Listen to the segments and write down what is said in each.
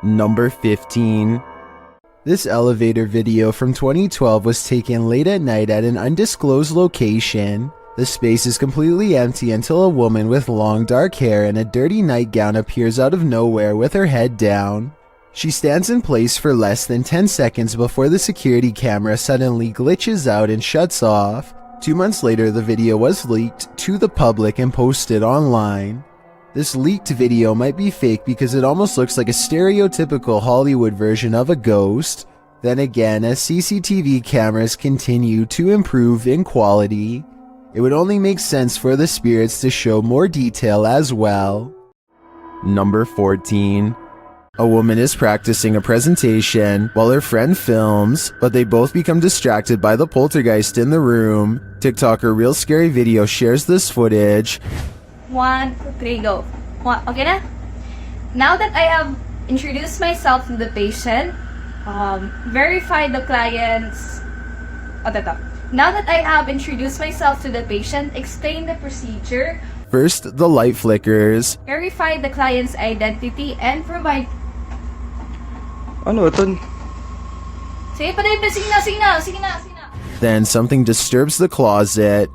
Number 15. This elevator video from 2012 was taken late at night at an undisclosed location. The space is completely empty until a woman with long dark hair and a dirty nightgown appears out of nowhere with her head down. She stands in place for less than 10 seconds before the security camera suddenly glitches out and shuts off. 2 months later, the video was leaked to the public and posted online. This leaked video might be fake because it almost looks like a stereotypical Hollywood version of a ghost. Then again, as CCTV cameras continue to improve in quality, it would only make sense for the spirits to show more detail as well. Number 14. A woman is practicing a presentation while her friend films, but they both become distracted by the poltergeist in the room. TikToker Real Scary Video shares this footage. 1, 2, 3, go. Okay na? Now that I have introduced myself to the patient, verify the client's... Now that I have introduced myself to the patient, explain the procedure. First, the light flickers. Verify the client's identity and provide... Ano ito? Sige pa rin, sige na. Then something disturbs the closet.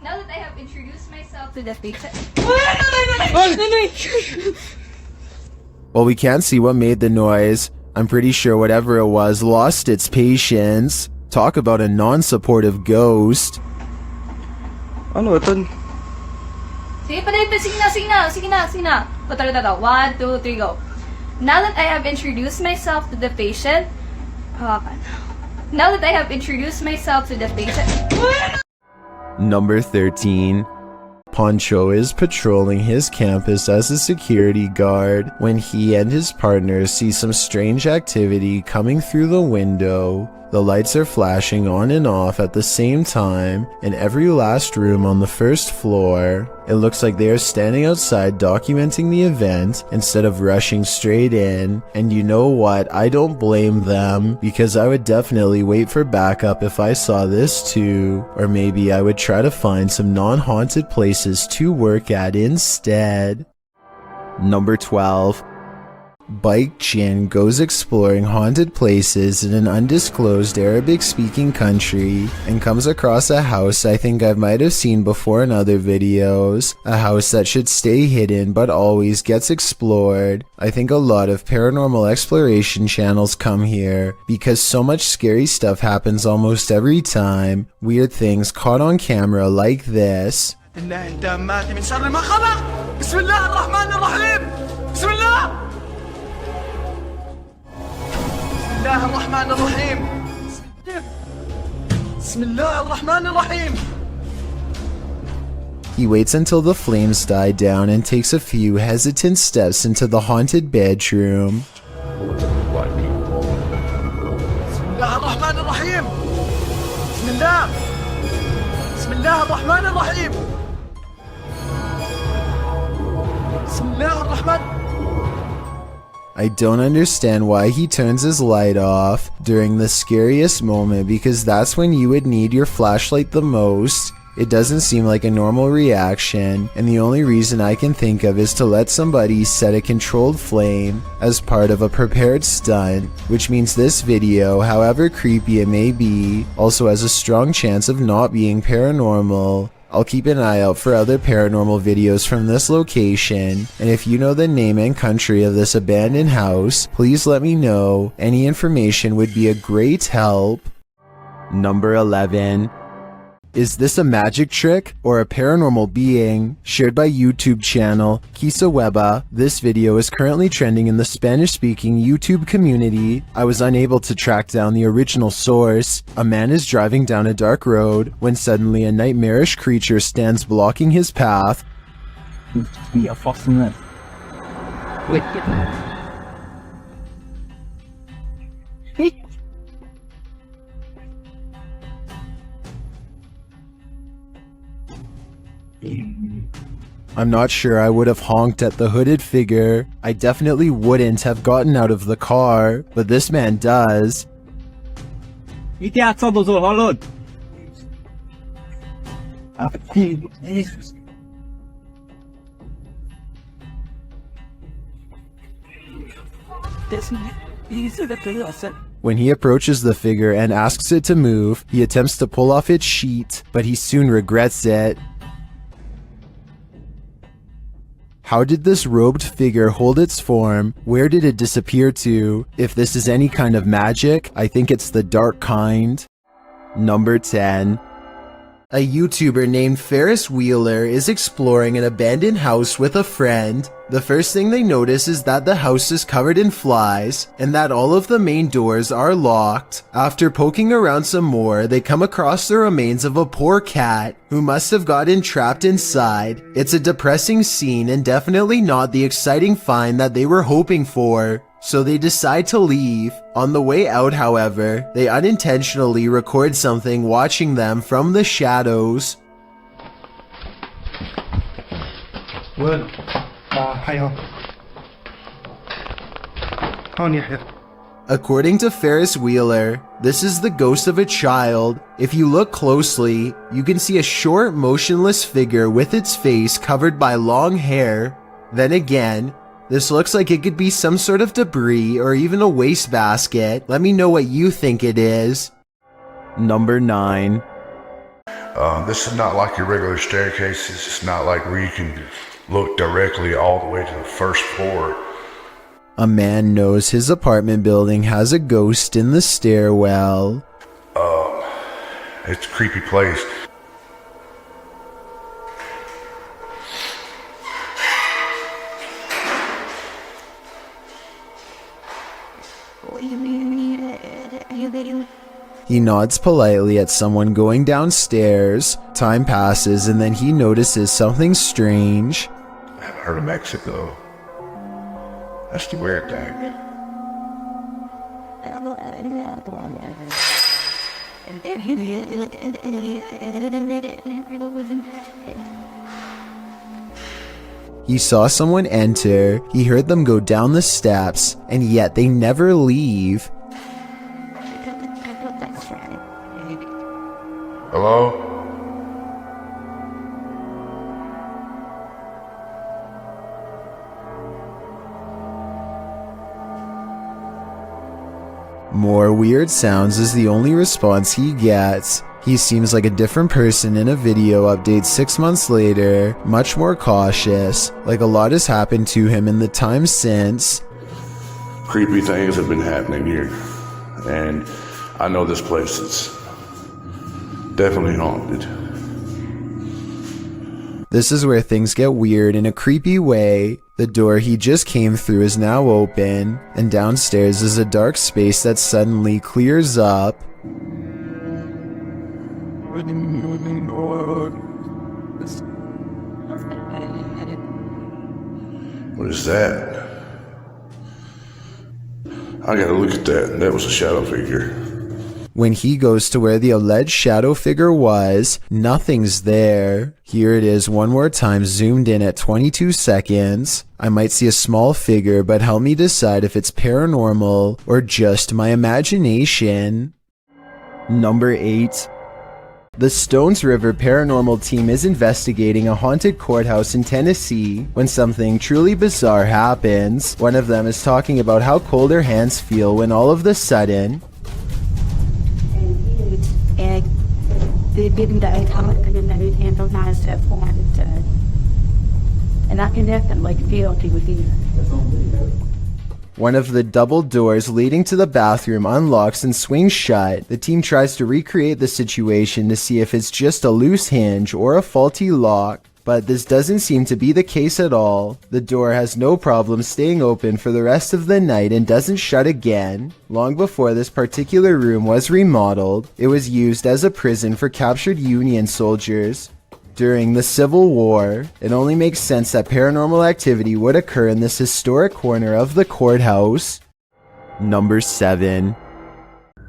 Now that I have introduced myself to the patient... While we can't see what made the noise, I'm pretty sure whatever it was lost its patience. Talk about a non-supportive ghost. Ano ito? Sige pa rin, sige na. 1, 2, 3, go. Now that I have introduced myself to the patient... Now that I have introduced myself to the patient... Number 13. Poncho is patrolling his campus as a security guard when he and his partner see some strange activity coming through the window. The lights are flashing on and off at the same time in every last room on the first floor. It looks like they are standing outside documenting the event instead of rushing straight in. And you know what? I don't blame them, because I would definitely wait for backup if I saw this too. Or maybe I would try to find some non-haunted places to work at instead. Number 12. Bike Chin goes exploring haunted places in an undisclosed Arabic-speaking country and comes across a house I think I might have seen before in other videos. A house that should stay hidden but always gets explored. I think a lot of paranormal exploration channels come here because so much scary stuff happens almost every time. Weird things caught on camera like this. He waits until the flames die down and takes a few hesitant steps into the haunted bedroom. I don't understand why he turns his light off during the scariest moment, because that's when you would need your flashlight the most. It doesn't seem like a normal reaction, and the only reason I can think of is to let somebody set a controlled flame as part of a prepared stunt, which means this video, however creepy it may be, also has a strong chance of not being paranormal. I'll keep an eye out for other paranormal videos from this location, and if you know the name and country of this abandoned house, please let me know. Any information would be a great help. Number 11. Is this a magic trick or a paranormal being? Shared by YouTube channel Kisa Weba, this video is currently trending in the Spanish-speaking YouTube community. I was unable to track down the original source. A man is driving down a dark road when suddenly a nightmarish creature stands blocking his path. Be a fascinating. Wait, get that. I'm not sure I would have honked at the hooded figure. I definitely wouldn't have gotten out of the car, but this man does. When he approaches the figure and asks it to move, he attempts to pull off its sheet, but he soon regrets it. How did this robed figure hold its form? Where did it disappear to? If this is any kind of magic, I think it's the dark kind. Number 10. A YouTuber named Ferris Wheeler is exploring an abandoned house with a friend. The first thing they notice is that the house is covered in flies and that all of the main doors are locked. After poking around some more, they come across the remains of a poor cat who must have gotten trapped inside. It's a depressing scene and definitely not the exciting find that they were hoping for. So they decide to leave. On the way out, however, they unintentionally record something watching them from the shadows. وين؟ حي هون. هون يحيى. According to Ferris Wheeler, this is the ghost of a child. If you look closely, you can see a short, motionless figure with its face covered by long hair. Then again, this looks like it could be some sort of debris or even a wastebasket. Let me know what you think it is. Number 9. This is not like your regular staircase. This is not like where you can look directly all the way to the first floor. A man knows his apartment building has a ghost in the stairwell. It's a creepy place. He nods politely at someone going downstairs. Time passes and then he notices something strange. I haven't heard of Mexico. That's the weird thing. He saw someone enter, he heard them go down the steps, and yet they never leave. Hello? More weird sounds is the only response he gets. He seems like a different person in a video update 6 months later, much more cautious, like a lot has happened to him in the time since. Creepy things have been happening here. And I know this place is definitely haunted. This is where things get weird in a creepy way. The door he just came through is now open, and downstairs is a dark space that suddenly clears up. What is that? I gotta look at that. That was a shadow figure. When he goes to where the alleged shadow figure was, nothing's there. Here it is one more time, zoomed in at 22 seconds. I might see a small figure, but help me decide if it's paranormal or just my imagination. Number 8. The Stones River paranormal team is investigating a haunted courthouse in Tennessee when something truly bizarre happens. One of them is talking about how cold her hands feel when all of a sudden, and they didn't die and I can definitely feel it with you. one of the double doors leading to the bathroom unlocks and swings shut. The team tries to recreate the situation to see if it's just a loose hinge or a faulty lock, but this doesn't seem to be the case at all. The door has no problem staying open for the rest of the night and doesn't shut again. Long before this particular room was remodeled, it was used as a prison for captured Union soldiers during the Civil War. It only makes sense that paranormal activity would occur in this historic corner of the courthouse. Number 7.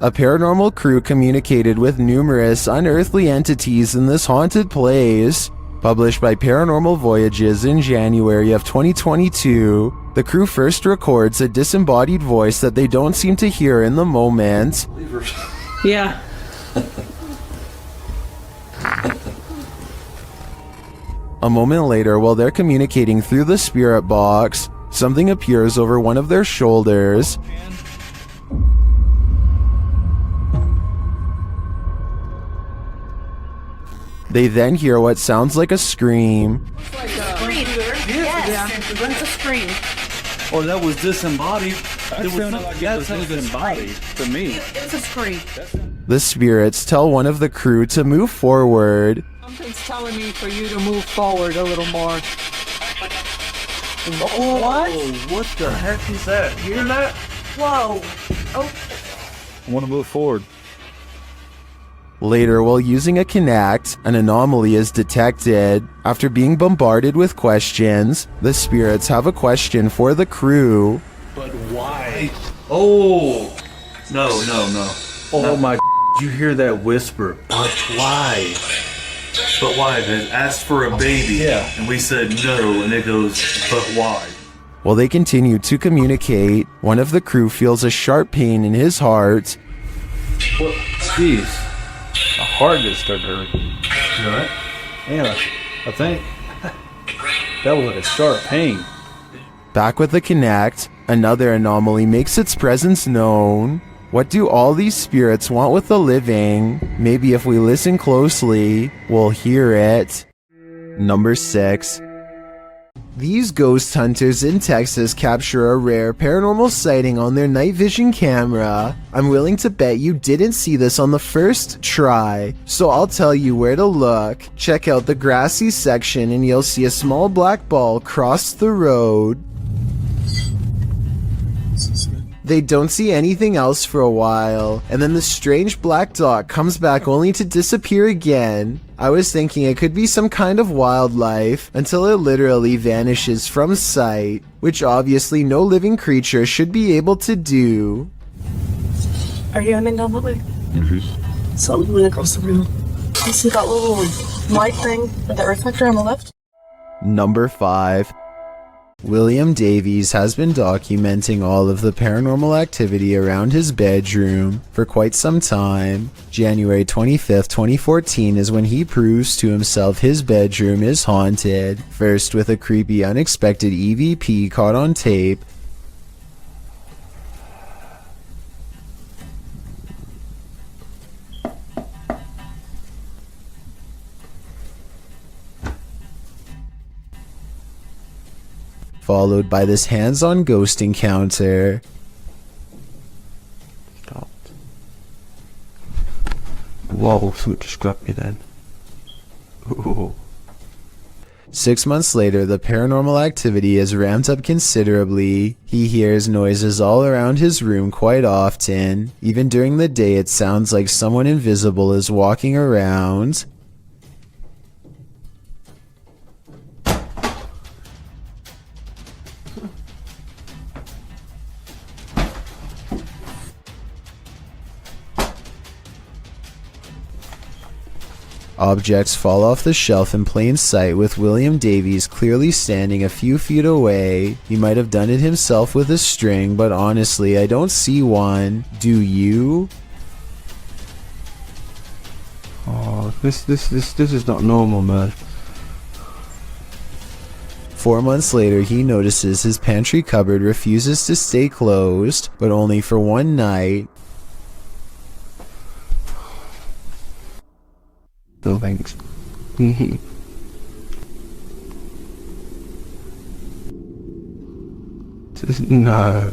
A paranormal crew communicated with numerous unearthly entities in this haunted place. Published by Paranormal Voyages in January of 2022, the crew first records a disembodied voice that they don't seem to hear in the moment. Yeah. A moment later, while they're communicating through the spirit box, Something appears over one of their shoulders. They then hear what sounds like a scream. Yes, a scream. Oh, that was disembodied. It was not, that sounded disembodied to me. It's a scream. The spirits tell one of the crew to move forward. Something's telling me for you to move forward a little more. What? What the heck is that? You hear that? Whoa. Oh. I want to move forward. Later, while using a Kinect, an anomaly is detected. After being bombarded with questions, the spirits have a question for the crew. But why? Oh! No. Oh my! Did you hear that whisper? But why? But why? They asked for a baby. Yeah. And we said no, and it goes, but why? While they continue to communicate, one of the crew feels a sharp pain in his heart. What? Jeez. My heart just started hurting. You alright? Yeah, I think that was like a sharp pain. Back with the Kinect, another anomaly makes its presence known. What do all these spirits want with the living? Maybe if we listen closely, we'll hear it. Number 6. These ghost hunters in Texas capture a rare paranormal sighting on their night vision camera. I'm willing to bet you didn't see this on the first try, so I'll tell you where to look. Check out the grassy section and you'll see a small black ball cross the road. They don't see anything else for a while, and then the strange black dot comes back only to disappear again. I was thinking it could be some kind of wildlife, until it literally vanishes from sight, which obviously no living creature should be able to do. Are you aiming down that way? Mm-hmm. Something went across the room. You see that little light thing with that reflector on the left? Number 5. William Davies has been documenting all of the paranormal activity around his bedroom for quite some time. January 25th, 2014 is when he proves to himself his bedroom is haunted, first with a creepy unexpected EVP caught on tape, followed by this hands-on ghost encounter. Stopped. Whoa, something just grabbed me then. Ooh. 6 months later, the paranormal activity is ramped up considerably. He hears noises all around his room quite often. Even during the day, it sounds like someone invisible is walking around. Objects fall off the shelf in plain sight, with William Davies clearly standing a few feet away. He might have done it himself with a string, but honestly, I don't see one. Do you? Oh, this is not normal, man. 4 months later, he notices his pantry cupboard refuses to stay closed, but only for one night. No thanks. No.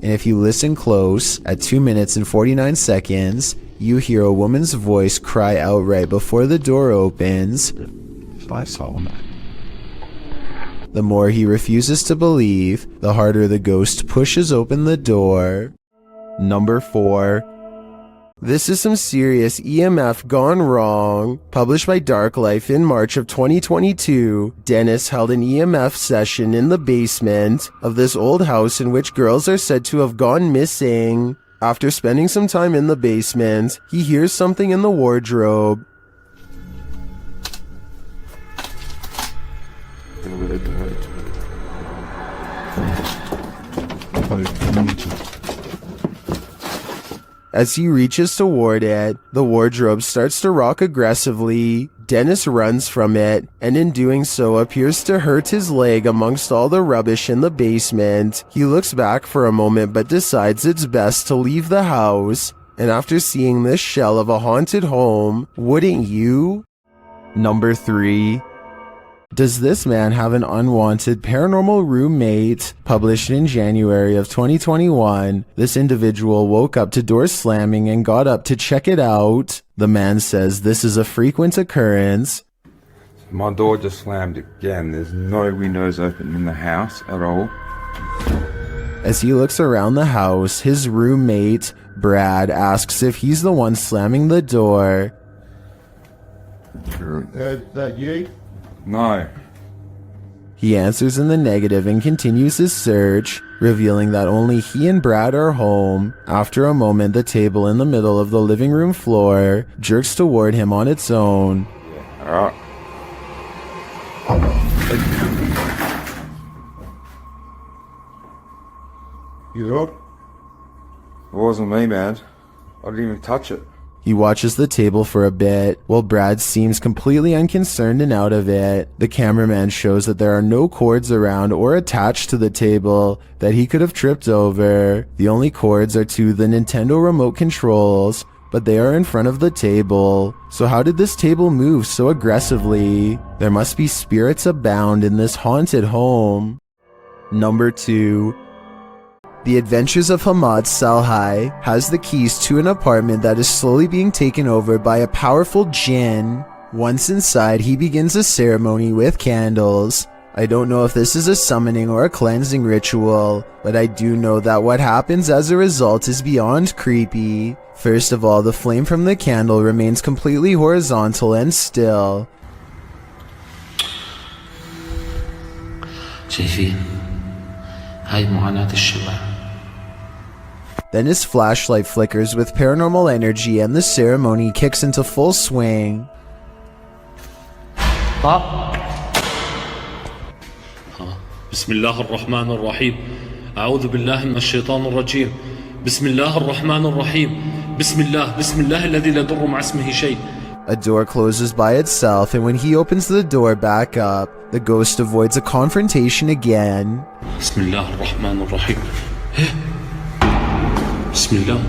And if you listen close, at 2 minutes and 49 seconds, you hear a woman's voice cry out right before the door opens. I saw that. The more he refuses to believe, the harder the ghost pushes open the door. Number 4. This is some serious EMF gone wrong. Published by Dark Life in March of 2022, Dennis held an EMF session in the basement of this old house in which girls are said to have gone missing. After spending some time in the basement, he hears something in the wardrobe. As he reaches toward it, the wardrobe starts to rock aggressively. Dennis runs from it, and in doing so appears to hurt his leg amongst all the rubbish in the basement. He looks back for a moment but decides it's best to leave the house. And after seeing this shell of a haunted home, wouldn't you? Number 3. Does this man have an unwanted paranormal roommate? Published in January of 2021, this individual woke up to doors slamming and got up to check it out. The man says this is a frequent occurrence. My door just slammed again. There's no windows open in the house at all. As he looks around the house, his roommate, Brad, asks if he's the one slamming the door. That you? No. He answers in the negative and continues his search, revealing that only he and Brad are home. After a moment, the table in the middle of the living room floor jerks toward him on its own. Alright. You up? It wasn't me, man. I didn't even touch it. He watches the table for a bit, while Brad seems completely unconcerned and out of it. The cameraman shows that there are no cords around or attached to the table that he could have tripped over. The only cords are to the Nintendo remote controls, but they are in front of the table. So how did this table move so aggressively? There must be spirits abound in this haunted home. Number 2. The Adventures of Hamad Salhai has the keys to an apartment that is slowly being taken over by a powerful jinn. Once inside, he begins a ceremony with candles. I don't know if this is a summoning or a cleansing ritual, but I do know that what happens as a result is beyond creepy. First of all, the flame from the candle remains completely horizontal and still. شايفين هاي معاناة الشباب. Then his flashlight flickers with paranormal energy and the ceremony kicks into full swing. بسم الله الرحمن الرحيم أعوذ بالله من الشيطان الرجيم بسم الله الرحمن الرحيم بسم الله الذي لا يضر مع اسمه شيء. A door closes by itself, and when he opens the door back up, the ghost avoids a confrontation again. بسم الله الرحمن الرحيم بسم الله.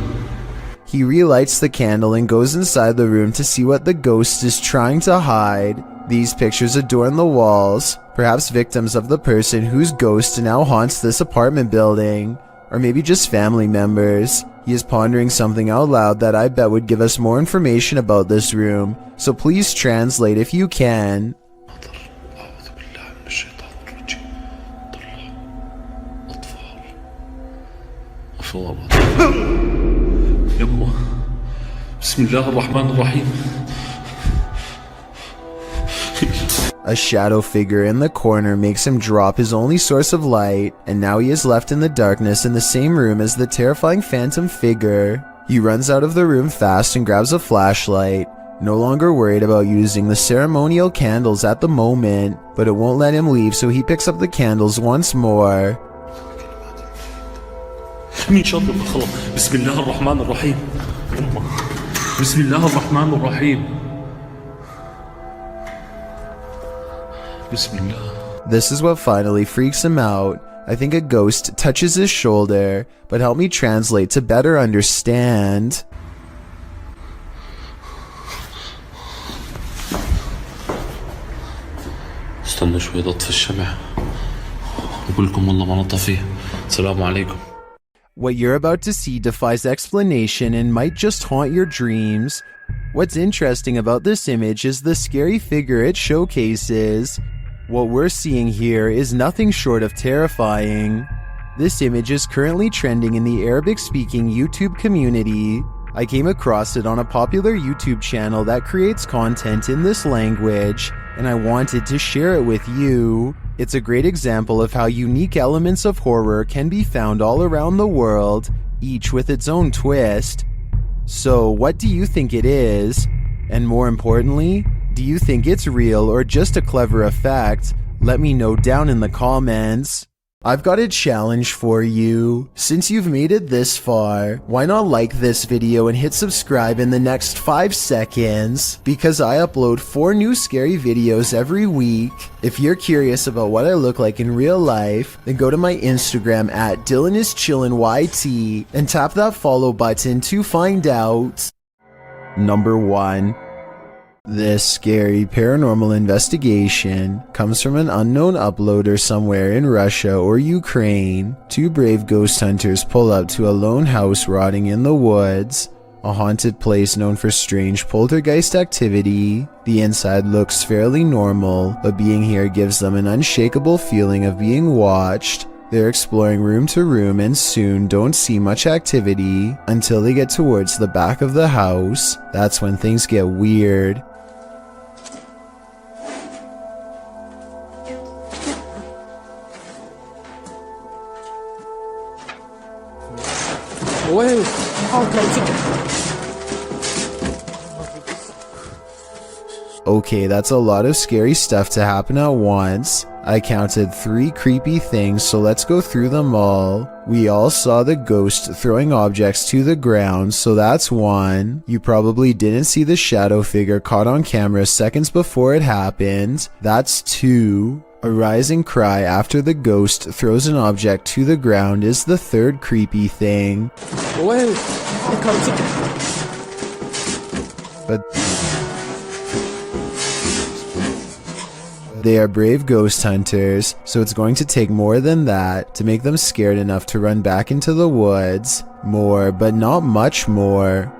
He relights the candle and goes inside the room to see what the ghost is trying to hide. These pictures adorn the walls, perhaps victims of the person whose ghost now haunts this apartment building, or maybe just family members. He is pondering something out loud that I bet would give us more information about this room, so please translate if you can. A shadow figure in the corner makes him drop his only source of light, and now he is left in the darkness in the same room as the terrifying phantom figure. He runs out of the room fast and grabs a flashlight, no longer worried about using the ceremonial candles at the moment, but it won't let him leave, so he picks up the candles once more. بسم الله الرحمن الرحيم بسم الله الرحمن الرحيم بسم الله. This is what finally freaks him out. I think a ghost touches his shoulder, but help me translate to better understand. استنوا شوي اطفي الشمع اقول لكم والله ما نطفيه. السلام عليكم. What you're about to see defies explanation and might just haunt your dreams. What's interesting about this image is the scary figure it showcases. What we're seeing here is nothing short of terrifying. This image is currently trending in the Arabic-speaking YouTube community. I came across it on a popular YouTube channel that creates content in this language, and I wanted to share it with you. It's a great example of how unique elements of horror can be found all around the world, each with its own twist. So, what do you think it is? And more importantly, do you think it's real or just a clever effect? Let me know down in the comments. I've got a challenge for you. Since you've made it this far, why not like this video and hit subscribe in the next 5 seconds? Because I upload 4 new scary videos every week. If you're curious about what I look like in real life, then go to my Instagram at DylanIsChillinYT and tap that follow button to find out. Number 1. This scary paranormal investigation comes from an unknown uploader somewhere in Russia or Ukraine. 2 brave ghost hunters pull up to a lone house rotting in the woods, a haunted place known for strange poltergeist activity. The inside looks fairly normal, but being here gives them an unshakable feeling of being watched. They're exploring room to room and soon don't see much activity until they get towards the back of the house. That's when things get weird. Okay, that's a lot of scary stuff to happen at once. I counted 3 creepy things, so let's go through them all. We all saw the ghost throwing objects to the ground, so that's 1. You probably didn't see the shadow figure caught on camera seconds before it happened. That's 2. A rising cry after the ghost throws an object to the ground is the 3rd creepy thing. But they are brave ghost hunters, so it's going to take more than that to make them scared enough to run back into the woods. More, but not much more.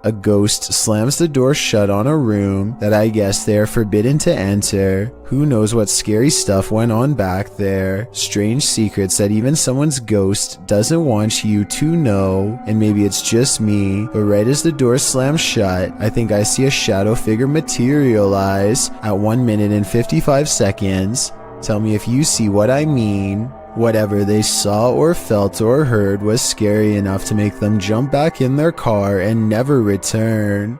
A ghost slams the door shut on a room that I guess they are forbidden to enter. Who knows what scary stuff went on back there. Strange secrets that even someone's ghost doesn't want you to know. And maybe it's just me, but right as the door slams shut, I think I see a shadow figure materialize at 1 minute and 55 seconds. Tell me if you see what I mean. Whatever they saw or felt or heard was scary enough to make them jump back in their car and never return.